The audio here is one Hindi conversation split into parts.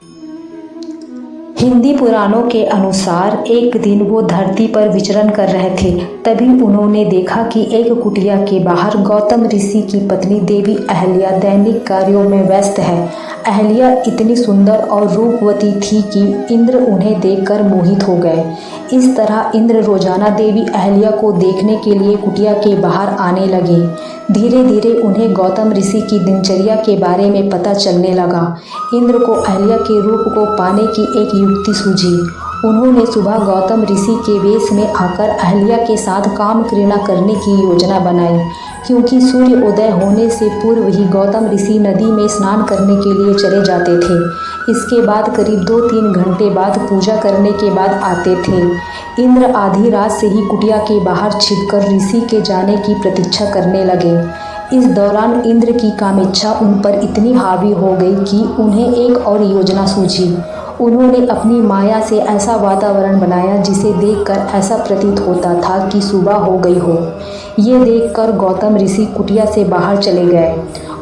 हिंदी पुराणों के अनुसार एक दिन वो धरती पर विचरण कर रहे थे। तभी उन्होंने देखा कि एक कुटिया के बाहर गौतम ऋषि की पत्नी देवी अहल्या दैनिक कार्यों में व्यस्त है। अहल्या इतनी सुंदर और रूपवती थी कि इंद्र उन्हें देखकर मोहित हो गए। इस तरह इंद्र रोजाना देवी अहल्या को देखने के लिए कुटिया के बाहर आने लगे। धीरे धीरे उन्हें गौतम ऋषि की दिनचर्या के बारे में पता चलने लगा। इंद्र को अहल्या के रूप को पाने की एक युक्ति सूझी। उन्होंने सुबह गौतम ऋषि के वेश में आकर अहल्या के साथ काम क्रीड़ा करने की योजना बनाई, क्योंकि सूर्य उदय होने से पूर्व ही गौतम ऋषि नदी में स्नान करने के लिए चले जाते थे। इसके बाद करीब 2-3 घंटे बाद पूजा करने के बाद आते थे। इंद्र आधी रात से ही कुटिया के बाहर छिपकर ऋषि के जाने की प्रतीक्षा करने लगे। इस दौरान इंद्र की कामेच्छा उन पर इतनी हावी हो गई कि उन्हें एक और योजना सूझी। उन्होंने अपनी माया से ऐसा वातावरण बनाया जिसे देखकर ऐसा प्रतीत होता था कि सुबह हो गई हो। ये देखकर गौतम ऋषि कुटिया से बाहर चले गए।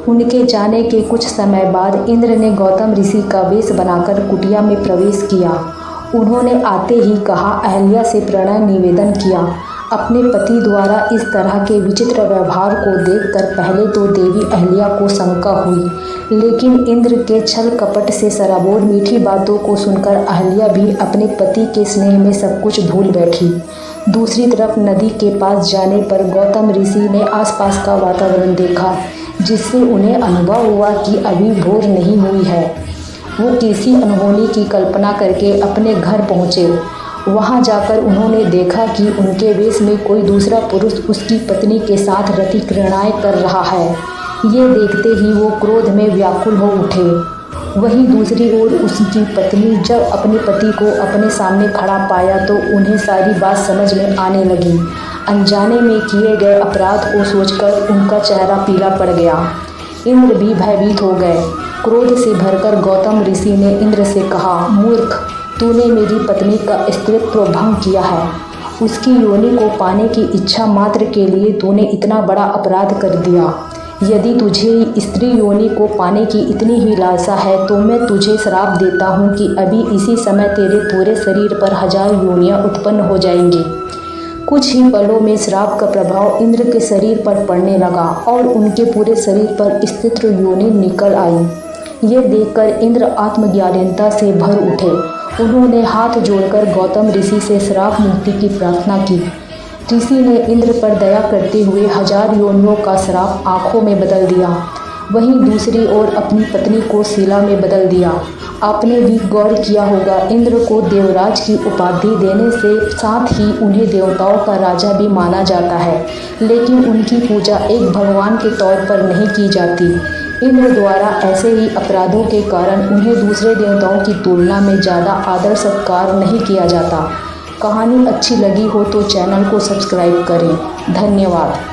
उनके जाने के कुछ समय बाद इंद्र ने गौतम ऋषि का वेश बनाकर कुटिया में प्रवेश किया। उन्होंने आते ही कहा, अहल्या से प्रणय निवेदन किया। अपने पति द्वारा इस तरह के विचित्र व्यवहार को देखकर पहले तो देवी अहल्या को शंका हुई, लेकिन इंद्र के छल कपट से सराबोर मीठी बातों को सुनकर अहल्या भी अपने पति के स्नेह में सब कुछ भूल बैठी। दूसरी तरफ नदी के पास जाने पर गौतम ऋषि ने आसपास का वातावरण देखा, जिससे उन्हें अनुभव हुआ कि अभी भोर नहीं हुई है। वो किसी अनहोनी की कल्पना करके अपने घर पहुँचे। वहां जाकर उन्होंने देखा कि उनके वेश में कोई दूसरा पुरुष उसकी पत्नी के साथ रति क्रीड़ाएं कर रहा है। ये देखते ही वो क्रोध में व्याकुल हो उठे। वहीं दूसरी ओर उसकी पत्नी जब अपने पति को अपने सामने खड़ा पाया तो उन्हें सारी बात समझ में आने लगी। अनजाने में किए गए अपराध को सोचकर उनका चेहरा पीला पड़ गया। इंद्र भी भयभीत हो गए। क्रोध से भरकर गौतम ऋषि ने इंद्र से कहा, मूर्ख, तूने मेरी पत्नी का स्त्रीत्व भंग किया है। उसकी योनि को पाने की इच्छा मात्र के लिए तूने इतना बड़ा अपराध कर दिया। यदि तुझे स्त्री योनि को पाने की इतनी ही लालसा है तो मैं तुझे श्राप देता हूँ कि अभी इसी समय तेरे पूरे शरीर पर 1000 योनियाँ उत्पन्न हो जाएंगी। कुछ ही पलों में श्राप का प्रभाव इंद्र के शरीर पर पड़ने लगा और उनके पूरे शरीर पर स्त्री योनि निकल आई। ये देखकर इंद्र आत्मज्ञानता से भर उठे। उन्होंने हाथ जोड़कर गौतम ऋषि से श्राप मुक्ति की प्रार्थना की। ऋषि ने इंद्र पर दया करते हुए 1000 योनियों का श्राप आँखों में बदल दिया। वहीं दूसरी ओर अपनी पत्नी को शिला में बदल दिया। आपने भी गौर किया होगा, इंद्र को देवराज की उपाधि देने से साथ ही उन्हें देवताओं का राजा भी माना जाता है, लेकिन उनकी पूजा एक भगवान के तौर पर नहीं की जाती। इंद्र द्वारा ऐसे ही अपराधों के कारण उन्हें दूसरे देवताओं की तुलना में ज़्यादा आदर सत्कार नहीं किया जाता। कहानी अच्छी लगी हो तो चैनल को सब्सक्राइब करें। धन्यवाद।